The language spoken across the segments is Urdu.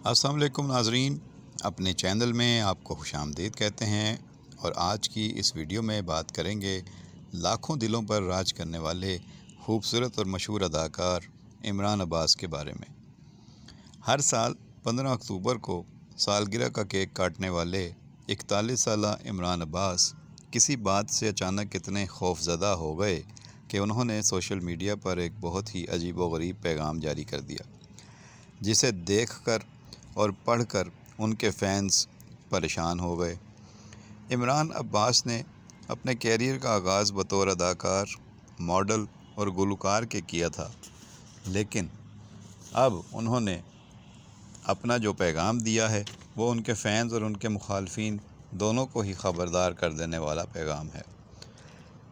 السلام علیکم ناظرین، اپنے چینل میں آپ کو خوش آمدید کہتے ہیں اور آج کی اس ویڈیو میں بات کریں گے لاکھوں دلوں پر راج کرنے والے خوبصورت اور مشہور اداکار عمران عباس کے بارے میں۔ ہر سال 15 اکتوبر کو سالگرہ کا کیک کاٹنے والے 41 سالہ عمران عباس کسی بات سے اچانک اتنے خوف زدہ ہو گئے کہ انہوں نے سوشل میڈیا پر ایک بہت ہی عجیب و غریب پیغام جاری کر دیا، جسے دیکھ کر اور پڑھ کر ان کے فینس پریشان ہو گئے۔ عمران عباس نے اپنے کیریئر کا آغاز بطور اداکار، ماڈل اور گلوکار کے کیا تھا، لیکن اب انہوں نے اپنا جو پیغام دیا ہے وہ ان کے فینس اور ان کے مخالفین دونوں کو ہی خبردار کر دینے والا پیغام ہے۔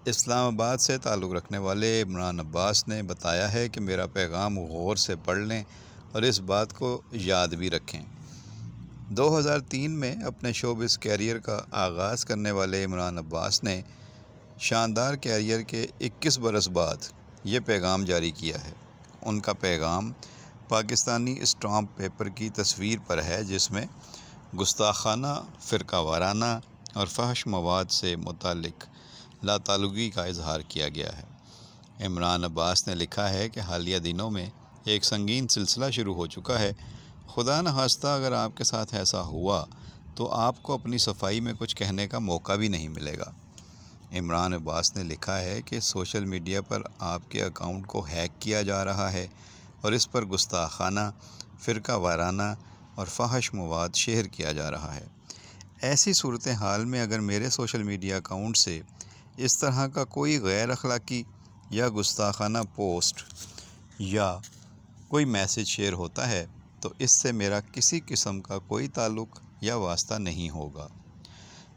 اسلام آباد سے تعلق رکھنے والے عمران عباس نے بتایا ہے کہ میرا پیغام غور سے پڑھ لیں اور اس بات کو یاد بھی رکھیں۔ 2003 میں اپنے شوبز کیریئر کا آغاز کرنے والے عمران عباس نے شاندار کیریئر کے 21 برس بعد یہ پیغام جاری کیا ہے۔ ان کا پیغام پاکستانی اسٹامپ پیپر کی تصویر پر ہے، جس میں گستاخانہ، فرقہ وارانہ اور فحش مواد سے متعلق لاتعلقی کا اظہار کیا گیا ہے۔ عمران عباس نے لکھا ہے کہ حالیہ دنوں میں ایک سنگین سلسلہ شروع ہو چکا ہے۔ خدا نخواستہ اگر آپ کے ساتھ ایسا ہوا تو آپ کو اپنی صفائی میں کچھ کہنے کا موقع بھی نہیں ملے گا۔ عمران عباس نے لکھا ہے کہ سوشل میڈیا پر آپ کے اکاؤنٹ کو ہیک کیا جا رہا ہے اور اس پر گستاخانہ، فرقہ وارانہ اور فحش مواد شیئر کیا جا رہا ہے۔ ایسی صورتحال میں اگر میرے سوشل میڈیا اکاؤنٹ سے اس طرح کا کوئی غیر اخلاقی یا گستاخانہ پوسٹ یا کوئی میسج شیئر ہوتا ہے تو اس سے میرا کسی قسم کا کوئی تعلق یا واسطہ نہیں ہوگا۔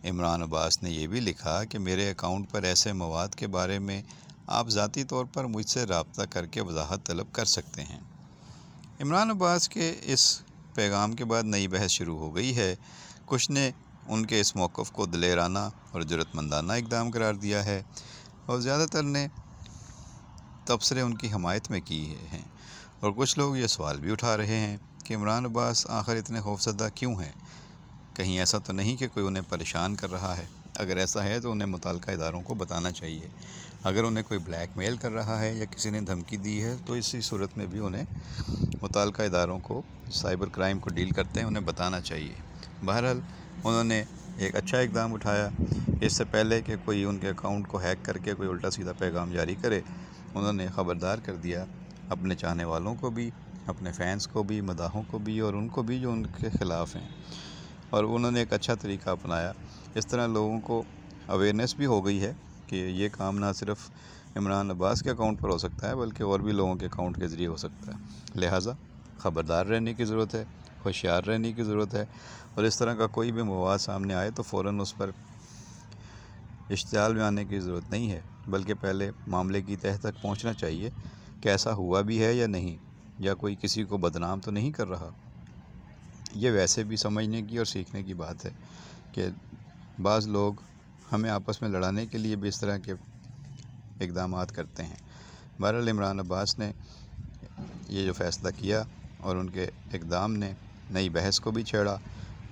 عمران عباس نے یہ بھی لکھا کہ میرے اکاؤنٹ پر ایسے مواد کے بارے میں آپ ذاتی طور پر مجھ سے رابطہ کر کے وضاحت طلب کر سکتے ہیں۔ عمران عباس کے اس پیغام کے بعد نئی بحث شروع ہو گئی ہے۔ کچھ نے ان کے اس موقف کو دلیرانہ اور جرأت مندانہ اقدام قرار دیا ہے اور زیادہ تر نے تبصرے ان کی حمایت میں کی ہیں، اور کچھ لوگ یہ سوال بھی اٹھا رہے ہیں کہ عمران عباس آخر اتنے خوفزدہ کیوں ہیں؟ کہیں ایسا تو نہیں کہ کوئی انہیں پریشان کر رہا ہے؟ اگر ایسا ہے تو انہیں متعلقہ اداروں کو بتانا چاہیے۔ اگر انہیں کوئی بلیک میل کر رہا ہے یا کسی نے دھمکی دی ہے تو اسی صورت میں بھی انہیں متعلقہ اداروں کو، سائبر کرائم کو ڈیل کرتے ہیں، انہیں بتانا چاہیے۔ بہرحال انہوں نے ایک اچھا اقدام اٹھایا۔ اس سے پہلے کہ کوئی ان کے اکاؤنٹ کو ہیک کر کے کوئی الٹا سیدھا پیغام جاری کرے، انہوں نے خبردار کر دیا اپنے چاہنے والوں کو بھی، اپنے فینس کو بھی، مداحوں کو بھی اور ان کو بھی جو ان کے خلاف ہیں، اور انہوں نے ایک اچھا طریقہ اپنایا۔ اس طرح لوگوں کو اویئرنیس بھی ہو گئی ہے کہ یہ کام نہ صرف عمران عباس کے اکاؤنٹ پر ہو سکتا ہے بلکہ اور بھی لوگوں کے اکاؤنٹ کے ذریعے ہو سکتا ہے۔ لہٰذا خبردار رہنے کی ضرورت ہے، ہوشیار رہنے کی ضرورت ہے، اور اس طرح کا کوئی بھی مواد سامنے آئے تو فوراً اس پر اشتعال میں آنے کی ضرورت نہیں ہے، بلکہ پہلے معاملے کی تہہ تک پہنچنا چاہیے کہ ایسا ہوا بھی ہے یا نہیں، یا کوئی کسی کو بدنام تو نہیں کر رہا۔ یہ ویسے بھی سمجھنے کی اور سیکھنے کی بات ہے کہ بعض لوگ ہمیں آپس میں لڑانے کے لیے بھی اس طرح کے اقدامات کرتے ہیں۔ بہرحال عمران عباس نے یہ جو فیصلہ کیا اور ان کے اقدام نے نئی بحث کو بھی چھیڑا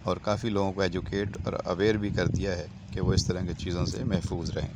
اور کافی لوگوں کو ایجوکیٹ اور اویئر بھی کر دیا ہے کہ وہ اس طرح کی چیزوں سے محفوظ رہیں۔